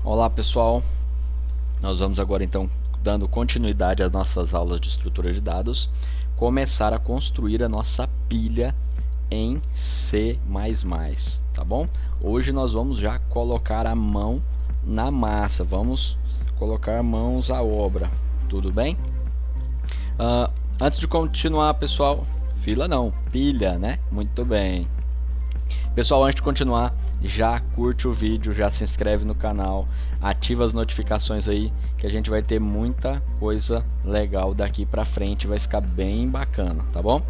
Olá pessoal, nós vamos agora então, dando continuidade às nossas aulas de estrutura de dados, começar a construir a nossa pilha em C++, tá bom? Hoje nós vamos já colocar a mão na massa, vamos colocar mãos à obra, tudo bem? Antes de continuar pessoal, pilha, né? Muito bem. Pessoal, antes de continuar, já curte o vídeo, já se inscreve no canal, ativa as notificações aí, que a gente vai ter muita coisa legal daqui pra frente, vai ficar bem bacana, tá bom?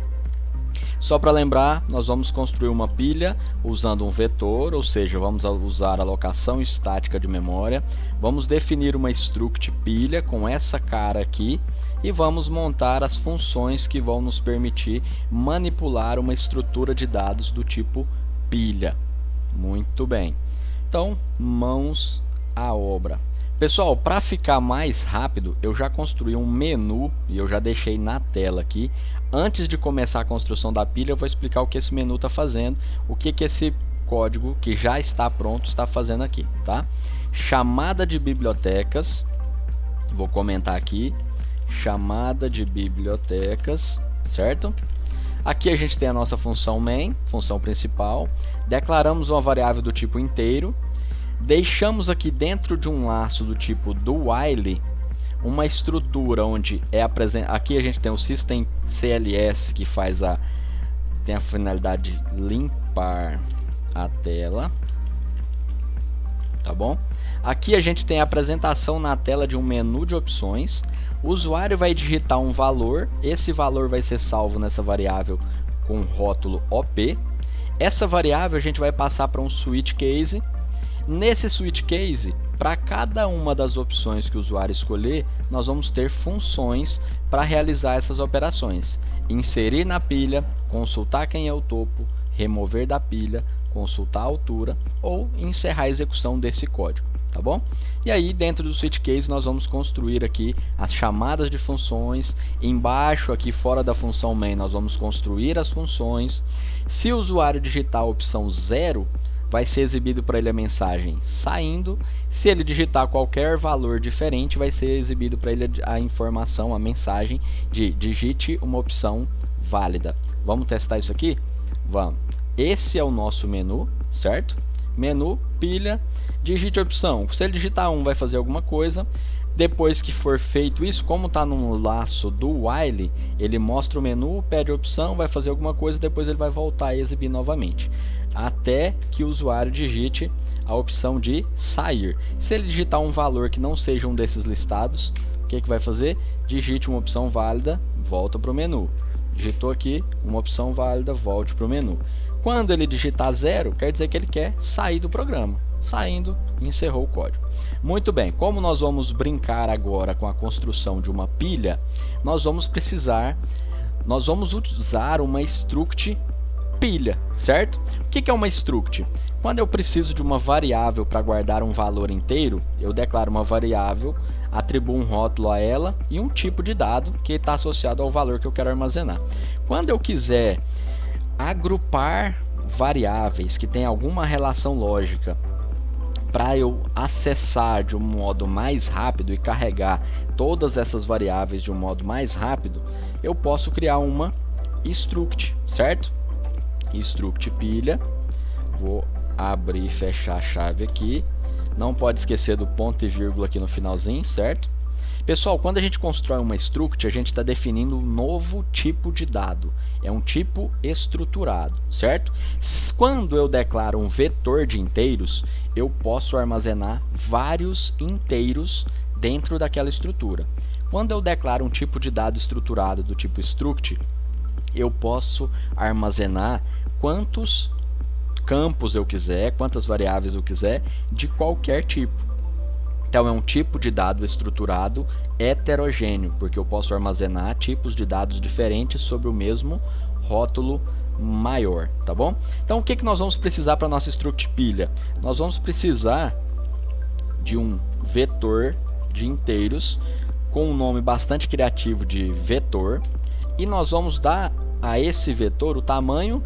Só para lembrar, nós vamos construir uma pilha usando um vetor, ou seja, vamos usar a alocação estática de memória, vamos definir uma struct pilha com essa cara aqui, e vamos montar as funções que vão nos permitir manipular uma estrutura de dados do tipo pilha. Muito bem. Então, mãos à obra. Pessoal, para ficar mais rápido, eu já construí um menu e eu já deixei na tela aqui. Antes de começar a construção da pilha, eu vou explicar o que esse menu está fazendo, o que esse código que já está pronto está fazendo aqui, tá? Chamada de bibliotecas, vou comentar aqui, chamada de bibliotecas, certo? Aqui a gente tem a nossa função main, função principal, declaramos uma variável do tipo inteiro, deixamos aqui dentro de um laço do tipo do while uma estrutura onde é apresentado. Aqui a gente tem o system CLS que tem a finalidade de limpar a tela, tá bom? Aqui a gente tem a apresentação na tela de um menu de opções. O usuário vai digitar um valor, esse valor vai ser salvo nessa variável com o rótulo OP. Essa variável a gente vai passar para um switch case. Nesse switch case, para cada uma das opções que o usuário escolher, nós vamos ter funções para realizar essas operações. Inserir na pilha, consultar quem é o topo, remover da pilha, consultar a altura ou encerrar a execução desse código, tá bom? E aí dentro do switch case nós vamos construir aqui as chamadas de funções. Embaixo aqui fora da função main nós vamos construir as funções. Se o usuário digitar a opção 0, vai ser exibido para ele a mensagem saindo. Se ele digitar qualquer valor diferente, vai ser exibido para ele a informação, a mensagem de digite uma opção válida. Vamos testar isso aqui? Vamos. Esse é o nosso menu, certo? Menu, pilha, digite a opção. Se ele digitar 1, vai fazer alguma coisa. Depois que for feito isso, como está no laço do while, ele mostra o menu, pede a opção, vai fazer alguma coisa, depois ele vai voltar a exibir novamente, até que o usuário digite a opção de sair. Se ele digitar um valor que não seja um desses listados, o que vai fazer? Digite uma opção válida, volta para o menu. Digitou aqui uma opção válida, volte para o menu. Quando ele digitar 0, quer dizer que ele quer sair do programa. Saindo, encerrou o código. Muito bem, como nós vamos brincar agora com a construção de uma pilha, nós vamos usar uma struct pilha, certo? O que é uma struct? Quando eu preciso de uma variável para guardar um valor inteiro, eu declaro uma variável, atribuo um rótulo a ela e um tipo de dado que está associado ao valor que eu quero armazenar. Quando eu quiser agrupar variáveis que têm alguma relação lógica para eu acessar de um modo mais rápido e carregar todas essas variáveis de um modo mais rápido, eu posso criar uma struct, certo? Struct pilha, vou abrir e fechar a chave aqui, não pode esquecer do ponto e vírgula aqui no finalzinho, certo? Pessoal, quando a gente constrói uma struct, a gente está definindo um novo tipo de dado, é um tipo estruturado, certo? Quando eu declaro um vetor de inteiros, eu posso armazenar vários inteiros dentro daquela estrutura. Quando eu declaro um tipo de dado estruturado do tipo struct, eu posso armazenar quantos campos eu quiser, quantas variáveis eu quiser, de qualquer tipo. Então é um tipo de dado estruturado heterogêneo, porque eu posso armazenar tipos de dados diferentes sobre o mesmo rótulo maior, tá bom? Então o que nós vamos precisar para nossa struct pilha? Nós vamos precisar de um vetor de inteiros com um nome bastante criativo de vetor, e nós vamos dar a esse vetor o tamanho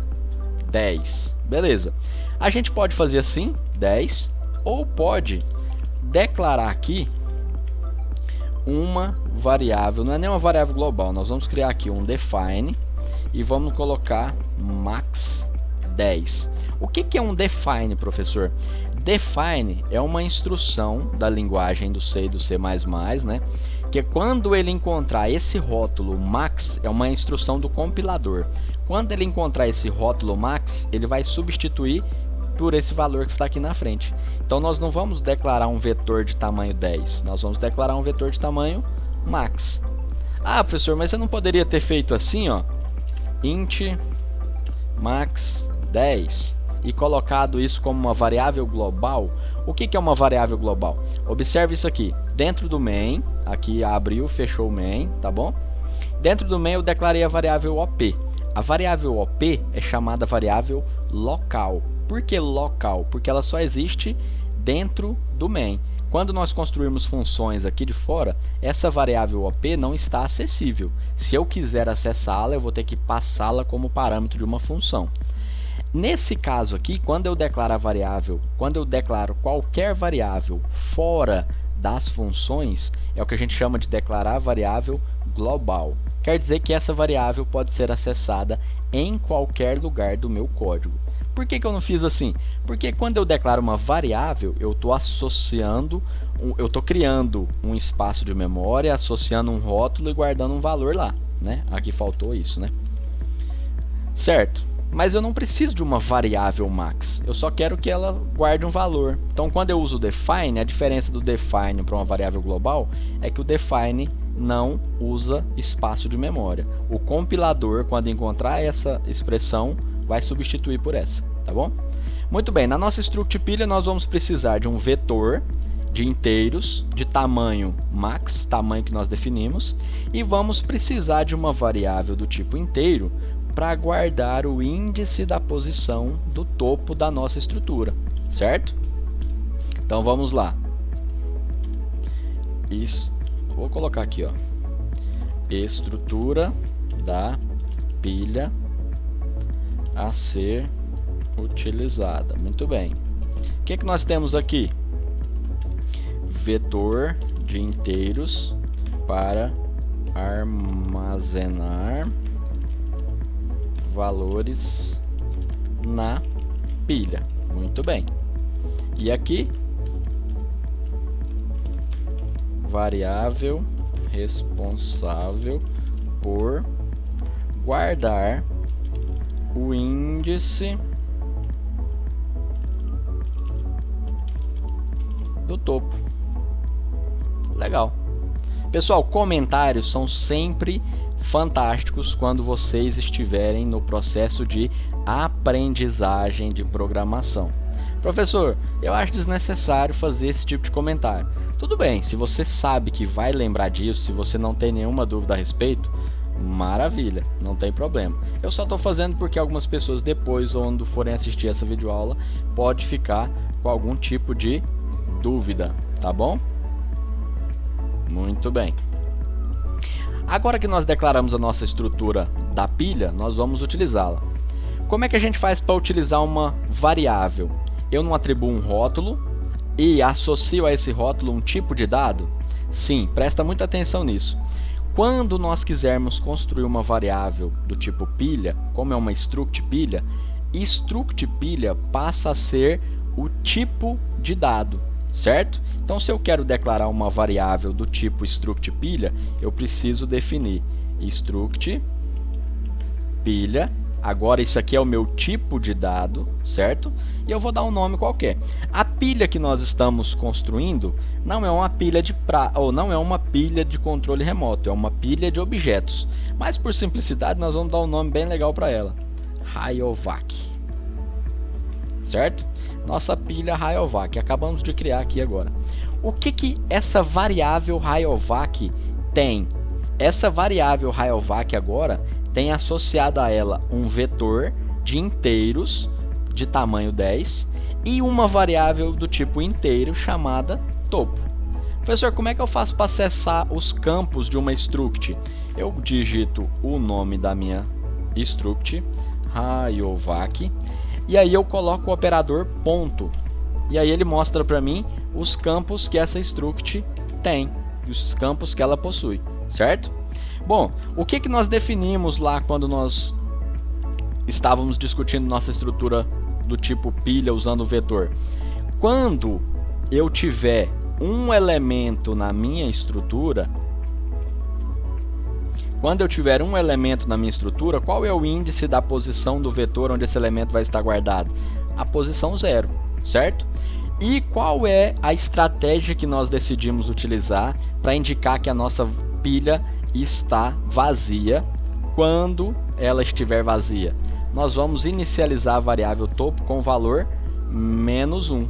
10. Beleza. A gente pode fazer assim, 10, ou pode declarar aqui uma variável, não é nem uma variável global, nós vamos criar aqui um define e vamos colocar max 10. O que é um define, professor? Define é uma instrução da linguagem do C e do C++, né? Que quando ele encontrar esse rótulo max, é uma instrução do compilador. Quando ele encontrar esse rótulo max, ele vai substituir por esse valor que está aqui na frente. Então nós não vamos declarar um vetor de tamanho 10, nós vamos declarar um vetor de tamanho max. Ah, professor, mas você não poderia ter feito assim, ó, int max 10 e colocado isso como uma variável global? O que é uma variável global? Observe isso aqui, dentro do main, aqui abriu, fechou o main, tá bom? Dentro do main eu declarei a variável op. A variável op é chamada variável local. Por que local? Porque ela só existe dentro do main. Quando nós construirmos funções aqui de fora, essa variável op não está acessível. Se eu quiser acessá-la, eu vou ter que passá-la como parâmetro de uma função. Nesse caso aqui, quando eu declaro a variável, quando eu declaro qualquer variável fora das funções, é o que a gente chama de declarar variável global. Quer dizer que essa variável pode ser acessada em qualquer lugar do meu código. Por que eu não fiz assim? Porque quando eu declaro uma variável, eu estou associando, eu estou criando um espaço de memória, associando um rótulo e guardando um valor lá, né? Aqui faltou isso, né? Certo? Mas eu não preciso de uma variável max, eu só quero que ela guarde um valor. Então quando eu uso o define, a diferença do define para uma variável global é que o define não usa espaço de memória. O compilador, quando encontrar essa expressão, vai substituir por essa, tá bom? Muito bem, na nossa struct pilha nós vamos precisar de um vetor de inteiros de tamanho max, tamanho que nós definimos, e vamos precisar de uma variável do tipo inteiro para guardar o índice da posição do topo da nossa estrutura, certo? Então vamos lá. Isso, vou colocar aqui, ó, estrutura da pilha a ser utilizada. Muito bem. O que nós temos aqui? Vetor de inteiros para armazenar valores na pilha. Muito bem. E aqui, variável responsável por guardar o índice do topo. Legal. Pessoal, comentários são sempre fantásticos quando vocês estiverem no processo de aprendizagem de programação. Professor, eu acho desnecessário fazer esse tipo de comentário. Tudo bem, se você sabe que vai lembrar disso, se você não tem nenhuma dúvida a respeito, maravilha, não tem problema. Eu só estou fazendo porque algumas pessoas depois, quando forem assistir essa videoaula, pode ficar com algum tipo de dúvida, tá bom? Muito bem. Agora que nós declaramos a nossa estrutura da pilha, nós vamos utilizá-la. Como é que a gente faz para utilizar uma variável? Eu não atribuo um rótulo e associo a esse rótulo um tipo de dado? Sim, presta muita atenção nisso. Quando nós quisermos construir uma variável do tipo pilha, como é uma struct pilha passa a ser o tipo de dado, certo? Então, se eu quero declarar uma variável do tipo struct pilha, eu preciso definir struct pilha. Agora, isso aqui é o meu tipo de dado, certo? E eu vou dar um nome qualquer. A pilha que nós estamos construindo não é uma pilha não é uma pilha de controle remoto, é uma pilha de objetos. Mas, por simplicidade, nós vamos dar um nome bem legal para ela: Rayovac, certo? Nossa pilha Rayovac, acabamos de criar aqui agora. O que essa variável Rayovac tem? Essa variável Rayovac agora tem associado a ela um vetor de inteiros de tamanho 10 e uma variável do tipo inteiro chamada topo. Professor, como é que eu faço para acessar os campos de uma struct? Eu digito o nome da minha struct, Rayovac, e aí eu coloco o operador ponto. E aí ele mostra para mim os campos que essa struct tem, os campos que ela possui, certo? Bom, o que nós definimos lá quando nós estávamos discutindo nossa estrutura do tipo pilha usando o vetor? Quando eu tiver um elemento na minha estrutura, qual é o índice da posição do vetor onde esse elemento vai estar guardado? A posição 0, certo? E qual é a estratégia que nós decidimos utilizar para indicar que a nossa pilha está vazia quando ela estiver vazia? Nós vamos inicializar a variável topo com o valor -1.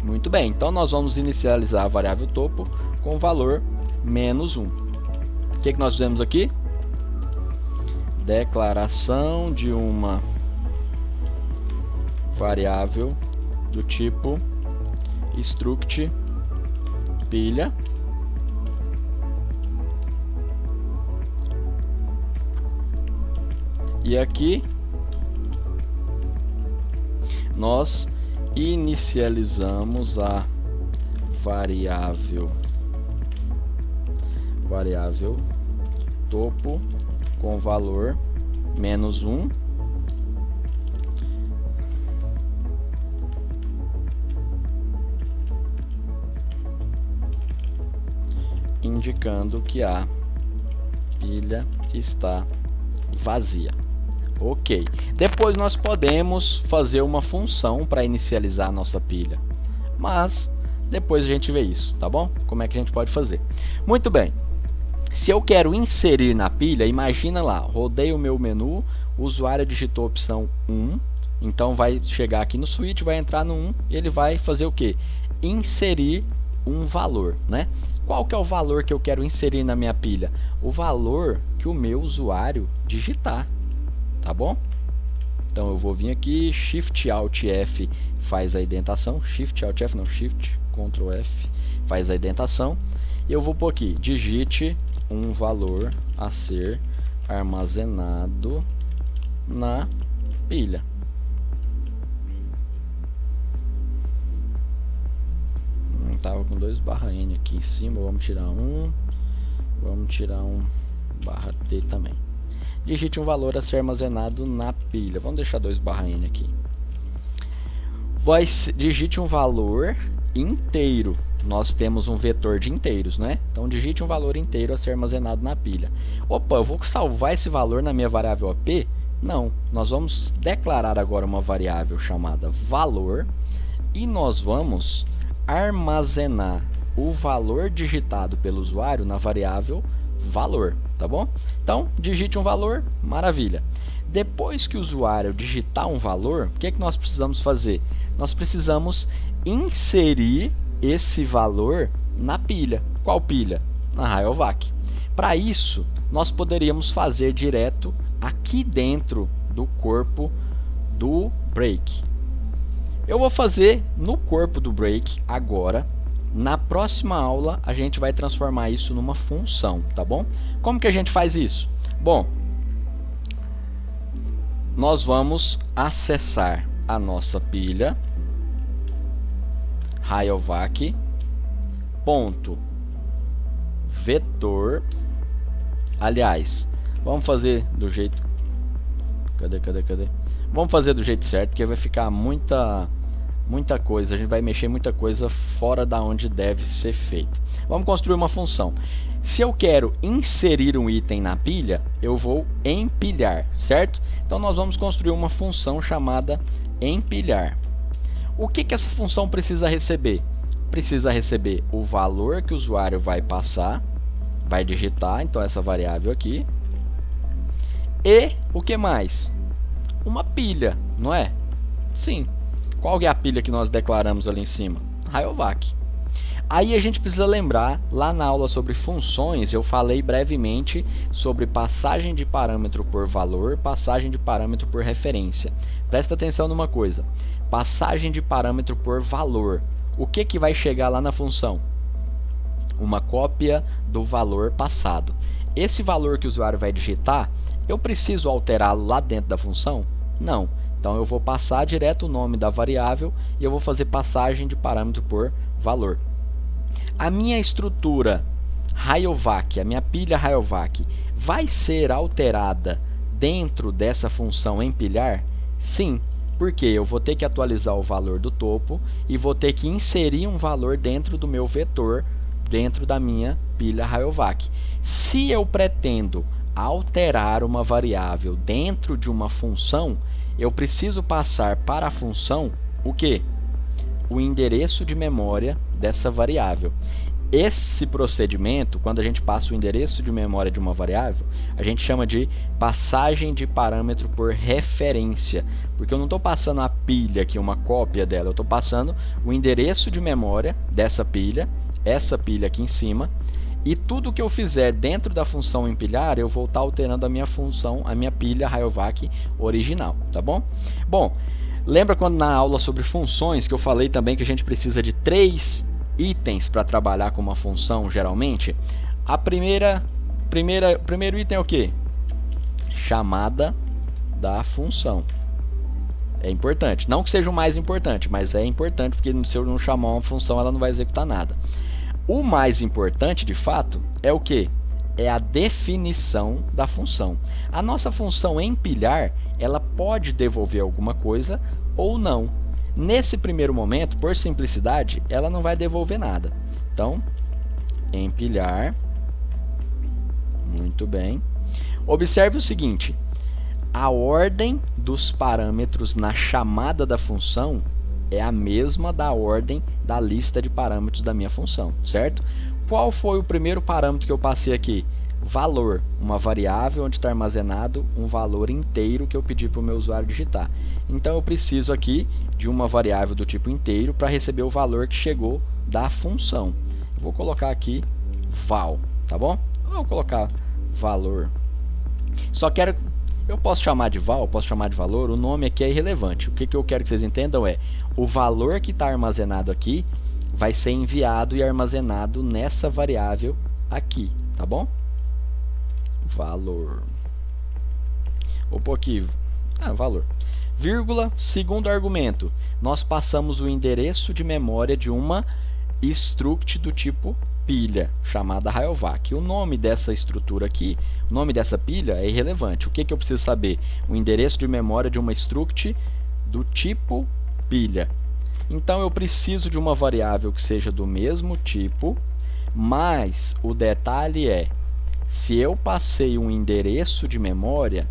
Muito bem, então nós vamos inicializar a variável topo com o valor -1. O que nós fizemos aqui? Declaração de uma variável do tipo struct pilha e aqui nós inicializamos a variável topo com valor -1 indicando que a pilha está vazia. Ok. Depois nós podemos fazer uma função para inicializar a nossa pilha, mas depois a gente vê isso, tá bom? Como é que a gente pode fazer? Muito bem. Se eu quero inserir na pilha, imagina lá, rodei o meu menu, o usuário digitou a opção 1, então vai chegar aqui no switch, vai entrar no 1 e ele vai fazer o quê? Inserir um valor, né? Qual que é o valor que eu quero inserir na minha pilha? O valor que o meu usuário digitar, tá bom? Então eu vou vir aqui, Shift Alt F faz a indentação, Shift Alt F não, Shift Ctrl F faz a indentação, e eu vou pôr aqui, digite um valor a ser armazenado na pilha. Estava com 2/n aqui em cima, vamos tirar um /t também. Digite um valor a ser armazenado na pilha, vamos deixar 2/n aqui. Digite um valor inteiro, nós temos um vetor de inteiros, né? Então digite um valor inteiro a ser armazenado na pilha. Opa, eu vou salvar esse valor na minha variável AP? Não, nós vamos declarar agora uma variável chamada valor e nós vamos armazenar o valor digitado pelo usuário na variável valor, tá bom? Então, digite um valor, maravilha. Depois que o usuário digitar um valor, o que nós precisamos fazer? Nós precisamos inserir esse valor na pilha. Qual pilha? Na Rayovac. Para isso, nós poderíamos fazer direto aqui dentro do corpo do break. Eu vou fazer no corpo do break agora. Na próxima aula a gente vai transformar isso numa função, tá bom? Como que a gente faz isso? Bom, nós vamos acessar a nossa pilha Rayovac.vetor. Aliás, vamos fazer do jeito... Cadê? Vamos fazer do jeito certo, porque vai ficar muita coisa, a gente vai mexer muita coisa fora da onde deve ser feito. Vamos construir uma função. Se eu quero inserir um item na pilha, eu vou empilhar, certo? Então nós vamos construir uma função chamada empilhar. O que essa função precisa receber? Precisa receber o valor que o usuário vai passar, vai digitar, então essa variável aqui. E o que mais? Uma pilha, não é? Sim. Qual é a pilha que nós declaramos ali em cima? Rayovac. Aí a gente precisa lembrar, lá na aula sobre funções, eu falei brevemente sobre passagem de parâmetro por valor, passagem de parâmetro por referência. Presta atenção numa coisa. Passagem de parâmetro por valor. O que vai chegar lá na função? Uma cópia do valor passado. Esse valor que o usuário vai digitar, eu preciso alterá-lo lá dentro da função? Não. Então eu vou passar direto o nome da variável e eu vou fazer passagem de parâmetro por valor. A minha estrutura Rayovac, a minha pilha Rayovac, vai ser alterada dentro dessa função empilhar? Sim, porque eu vou ter que atualizar o valor do topo e vou ter que inserir um valor dentro do meu vetor, dentro da minha pilha Rayovac. Se eu pretendo alterar uma variável dentro de uma função, eu preciso passar para a função o quê? O endereço de memória dessa variável. Esse procedimento, quando a gente passa o endereço de memória de uma variável, a gente chama de passagem de parâmetro por referência, porque eu não estou passando a pilha aqui, uma cópia dela, eu estou passando o endereço de memória dessa pilha, essa pilha aqui em cima, e tudo que eu fizer dentro da função empilhar, eu vou estar alterando a minha função, a minha pilha Rayovac original, tá bom? Bom, lembra quando na aula sobre funções que eu falei também que a gente precisa de 3 itens para trabalhar com uma função, geralmente? Primeiro item é o que? Chamada da função. É importante. Não que seja o mais importante, mas é importante porque se eu não chamar uma função, ela não vai executar nada. O mais importante, de fato, é o que? É a definição da função. A nossa função empilhar, ela pode devolver alguma coisa ou não. Nesse primeiro momento, por simplicidade, ela não vai devolver nada. Então, empilhar. Muito bem. Observe o seguinte: a ordem dos parâmetros na chamada da função é a mesma da ordem da lista de parâmetros da minha função, certo? Qual foi o primeiro parâmetro que eu passei aqui? Valor, uma variável onde está armazenado um valor inteiro que eu pedi para o meu usuário digitar. Então eu preciso aqui de uma variável do tipo inteiro para receber o valor que chegou da função. Eu vou colocar aqui val, tá bom? Vou colocar valor. Eu posso chamar de val, posso chamar de valor, o nome aqui é irrelevante. O que eu quero que vocês entendam é, o valor que está armazenado aqui vai ser enviado e armazenado nessa variável aqui, tá bom? Valor. Vou pôr aqui, valor. Vírgula, segundo argumento, nós passamos o endereço de memória de uma struct do tipo pilha, chamada Rayovac. O nome dessa estrutura aqui, o nome dessa pilha é irrelevante. O que eu preciso saber? O endereço de memória de uma struct do tipo pilha. Então eu preciso de uma variável que seja do mesmo tipo, mas o detalhe é, se eu passei um endereço de memória,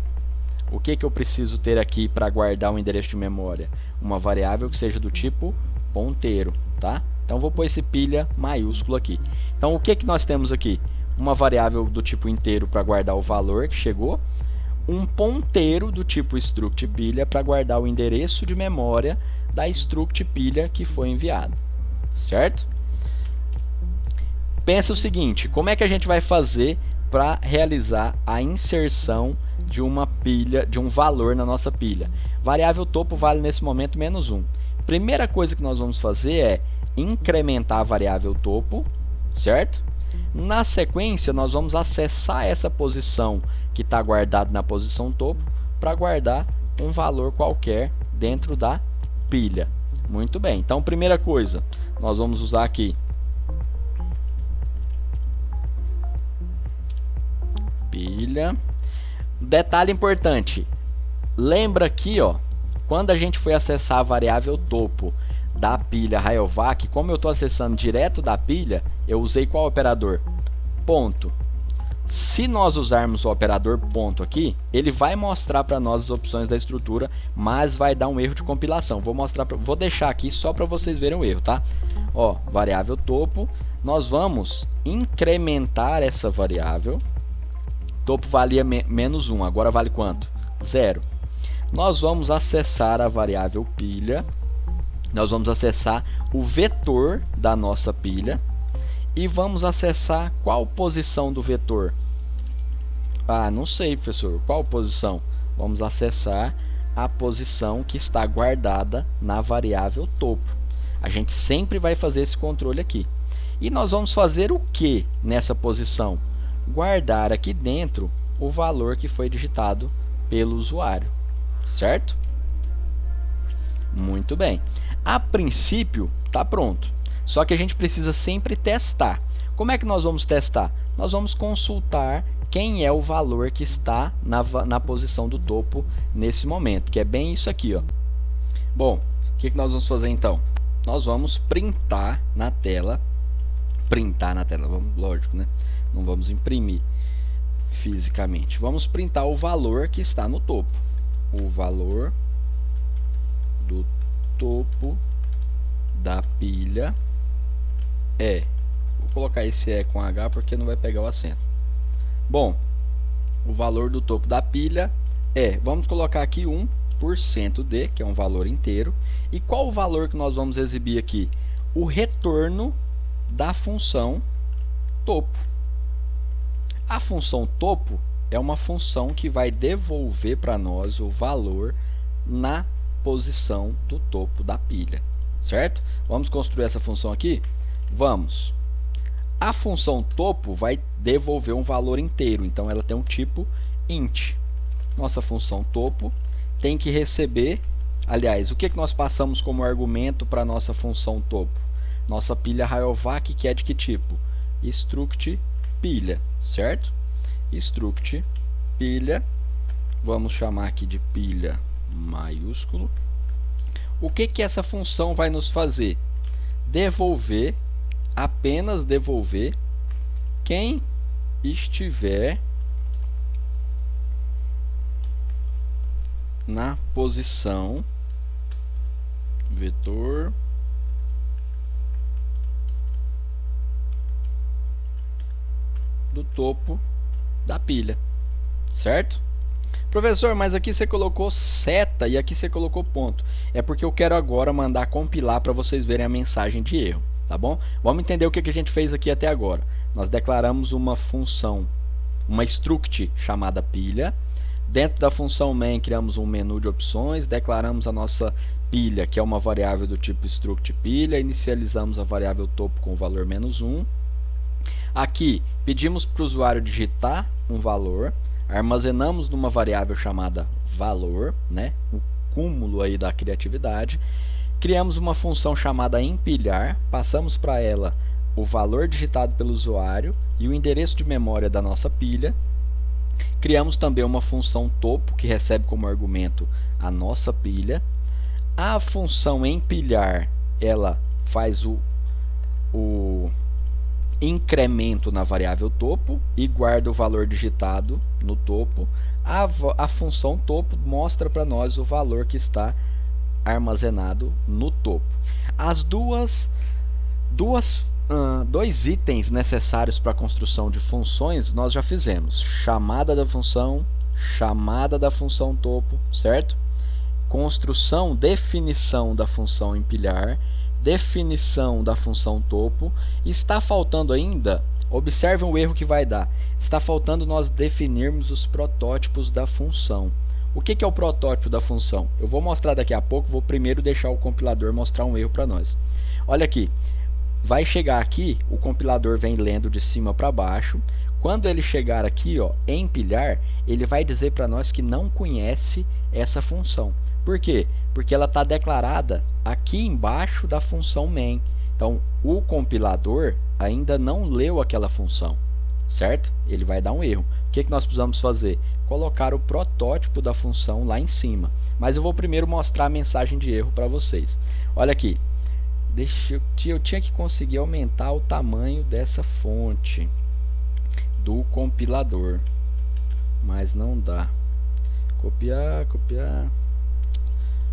o que eu preciso ter aqui para guardar o endereço de memória? Uma variável que seja do tipo ponteiro, tá? Então vou pôr esse pilha maiúsculo aqui. Então o que nós temos aqui? Uma variável do tipo inteiro para guardar o valor que chegou, um ponteiro do tipo struct pilha para guardar o endereço de memória da struct pilha que foi enviado, certo? Pensa o seguinte, como é que a gente vai fazer para realizar a inserção de uma pilha, de um valor na nossa pilha? Variável topo vale nesse momento -1. Primeira coisa que nós vamos fazer é incrementar a variável topo, certo? Na sequência, nós vamos acessar essa posição que está guardada na posição topo para guardar um valor qualquer dentro da pilha. Muito bem, então primeira coisa, nós vamos usar aqui pilha. Detalhe importante, lembra aqui, ó, quando a gente foi acessar a variável topo da pilha Rayovac, como eu estou acessando direto da pilha, eu usei qual operador? Ponto. Se nós usarmos o operador ponto aqui, ele vai mostrar para nós as opções da estrutura, mas vai dar um erro de compilação. Vou deixar aqui só para vocês verem o erro, tá? Ó, variável topo, nós vamos incrementar essa variável. Topo valia -1, agora vale quanto? 0. Nós vamos acessar a variável pilha, nós vamos acessar o vetor da nossa pilha e vamos acessar qual posição do vetor? Ah, não sei, professor, qual posição? Vamos acessar a posição que está guardada na variável topo. A gente sempre vai fazer esse controle aqui. E nós vamos fazer o que nessa posição? Guardar aqui dentro o valor que foi digitado pelo usuário, certo? Muito bem. A princípio, está pronto. Só que a gente precisa sempre testar. Como é que nós vamos testar? Nós vamos consultar quem é o valor que está na posição do topo nesse momento, que é bem isso aqui, ó. Bom, o que nós vamos fazer então? Nós vamos printar na tela, vamos, lógico, né? Não vamos imprimir fisicamente. Vamos printar o valor que está no topo. O valor do topo da pilha é... Vou colocar esse E com H porque não vai pegar o acento. Bom, o valor do topo da pilha é... Vamos colocar aqui 1% de, que é um valor inteiro. E qual o valor que nós vamos exibir aqui? O retorno da função topo. A função topo é uma função que vai devolver para nós o valor na posição do topo da pilha, certo? Vamos construir essa função aqui? Vamos. A função topo vai devolver um valor inteiro, então ela tem um tipo int. Nossa função topo tem que receber, aliás, o que nós passamos como argumento para a nossa função topo? Nossa pilha Rayovac, que é de que tipo? Struct pilha, certo? Struct pilha, vamos chamar aqui de pilha maiúsculo. O que essa função vai nos fazer? Devolver, apenas devolver, quem estiver na posição vetor do topo da pilha, certo? Professor, mas aqui você colocou seta e aqui você colocou ponto. É porque eu quero agora mandar compilar para vocês verem a mensagem de erro, tá bom? Vamos entender o que a gente fez aqui até agora. Nós declaramos uma função, uma struct chamada pilha. Dentro da função main criamos um menu de opções, declaramos a nossa pilha, que é uma variável do tipo struct pilha, inicializamos a variável topo com o valor -1. Aqui pedimos para o usuário digitar um valor, armazenamos numa variável chamada valor, né? O cúmulo aí da criatividade. Criamos uma função chamada empilhar, passamos para ela o valor digitado pelo usuário e o endereço de memória da nossa pilha. Criamos também uma função topo, que recebe como argumento a nossa pilha. A função empilhar, ela faz o incremento na variável topo e guarda o valor digitado no topo. A função topo mostra para nós o valor que está armazenado no topo. As dois itens necessários para a construção de funções nós já fizemos: chamada da função topo, certo? Construção, definição da função empilhar, definição da função topo. Está faltando ainda, observe o erro que vai dar, está faltando nós definirmos os protótipos da função. O que é o protótipo da função? Eu vou mostrar daqui a pouco, vou primeiro deixar o compilador mostrar um erro para nós. Olha aqui, vai chegar aqui, o compilador vem lendo de cima para baixo. Quando ele chegar aqui, ó, empilhar, ele vai dizer para nós que não conhece essa função. Por quê? Porque ela está declarada aqui embaixo da função main. Então, o compilador ainda não leu aquela função, certo? Ele vai dar um erro. O que nós precisamos fazer? Colocar o protótipo da função lá em cima. Mas eu vou primeiro mostrar a mensagem de erro para vocês. Olha aqui. Eu tinha que conseguir aumentar o tamanho dessa fonte do compilador, mas não dá. Copiar.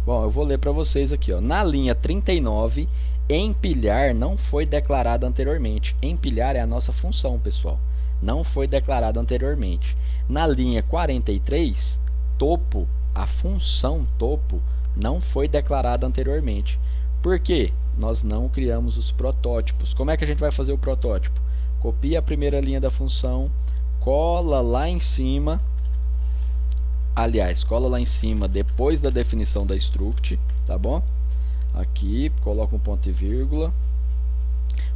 Bom, eu vou ler para vocês aqui, ó. Na linha 39, empilhar não foi declarado anteriormente. Empilhar é a nossa função, pessoal. Não foi declarado anteriormente. Na linha 43, topo, a função topo, não foi declarada anteriormente. Por quê? Nós não criamos os protótipos. Como é que a gente vai fazer o protótipo? Copia a primeira linha da função, cola lá em cima. Aliás, cola lá em cima depois da definição da struct, tá bom? Aqui, coloca um ponto e vírgula.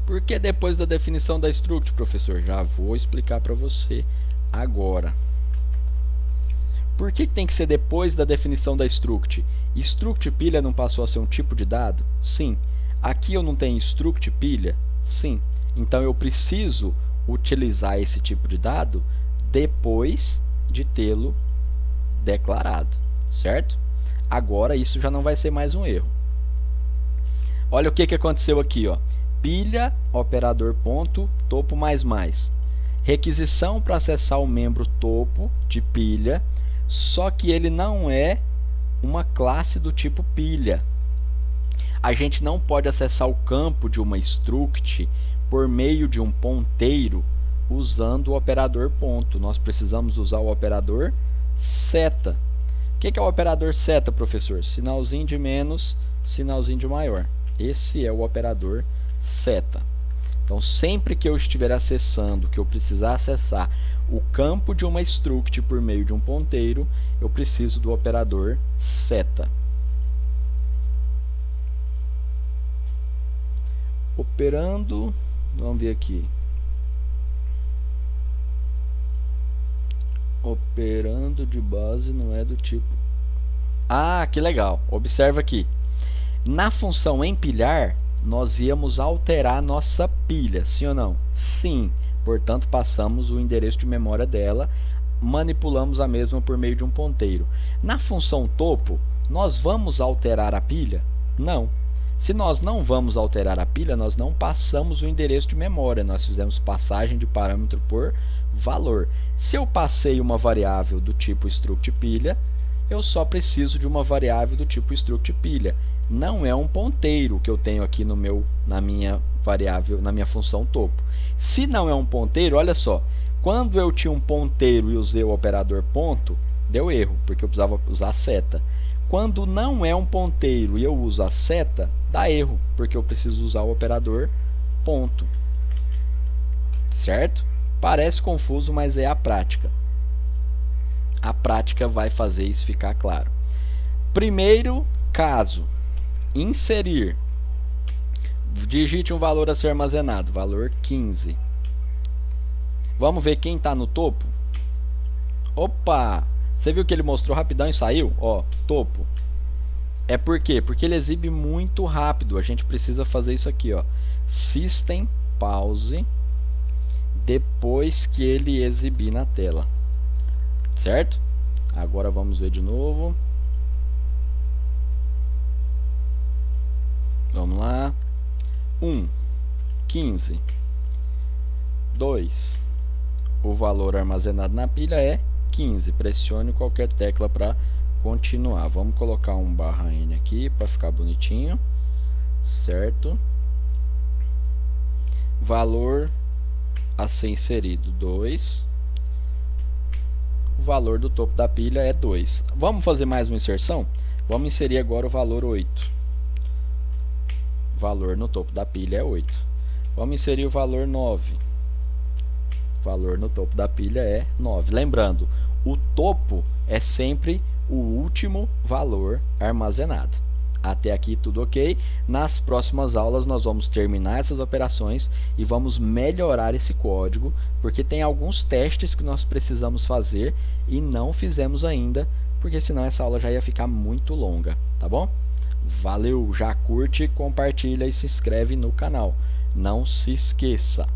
Por que depois da definição da struct, professor? Já vou explicar para você agora. Por que tem que ser depois da definição da struct? Struct pilha não passou a ser um tipo de dado? Sim. Aqui eu não tenho struct pilha? Sim. Então eu preciso utilizar esse tipo de dado depois de tê-lo declarado, certo? Agora isso já não vai ser mais um erro. Olha o que aconteceu aqui, ó. Pilha, operador ponto, topo mais mais. Requisição para acessar o membro topo de pilha, só que ele não é uma classe do tipo pilha. A gente não pode acessar o campo de uma struct por meio de um ponteiro usando o operador ponto. Nós precisamos usar o operador seta. O que é o operador seta, professor? Sinalzinho de menos, sinalzinho de maior. Esse é o operador seta. Então, sempre que eu estiver acessando, que eu precisar acessar o campo de uma struct por meio de um ponteiro, eu preciso do operador seta. Operando, vamos ver aqui. Operando de base não é do tipo... Ah, que legal. Observa aqui. Na função empilhar, nós íamos alterar nossa pilha, sim ou não? Sim. Portanto, passamos o endereço de memória dela, manipulamos a mesma por meio de um ponteiro. Na função topo, nós vamos alterar a pilha? Não. Se nós não vamos alterar a pilha, nós não passamos o endereço de memória, nós fizemos passagem de parâmetro por valor. Se eu passei uma variável do tipo struct pilha, eu só preciso de uma variável do tipo struct pilha. Não é um ponteiro que eu tenho aqui na minha variável, na minha função topo. Se não é um ponteiro, olha só, quando eu tinha um ponteiro e usei o operador ponto, deu erro, porque eu precisava usar seta. Quando não é um ponteiro e eu uso a seta, dá erro, porque eu preciso usar o operador ponto. Certo? Parece confuso, mas é a prática. A prática vai fazer isso ficar claro. Primeiro caso, inserir. Digite um valor a ser armazenado, valor 15. Vamos ver quem está no topo? Opa! Você viu que ele mostrou rapidão e saiu? Ó, topo. É por quê? Porque ele exibe muito rápido. A gente precisa fazer isso aqui, ó. System pause depois que ele exibir na tela. Certo? Agora vamos ver de novo. Vamos lá. 15. 2. O valor armazenado na pilha é 15. Pressione qualquer tecla para continuar. Vamos colocar um /n aqui para ficar bonitinho. Certo? Valor a ser inserido 2. O valor do topo da pilha é 2. Vamos fazer mais uma inserção? Vamos inserir agora o valor 8. O valor no topo da pilha é 8. Vamos inserir o valor 9. O valor no topo da pilha é 9. Lembrando, o topo é sempre o último valor armazenado. Até aqui tudo ok. Nas próximas aulas nós vamos terminar essas operações e vamos melhorar esse código, porque tem alguns testes que nós precisamos fazer e não fizemos ainda, porque senão essa aula já ia ficar muito longa, tá bom? Valeu, já curte, compartilha e se inscreve no canal. Não se esqueça.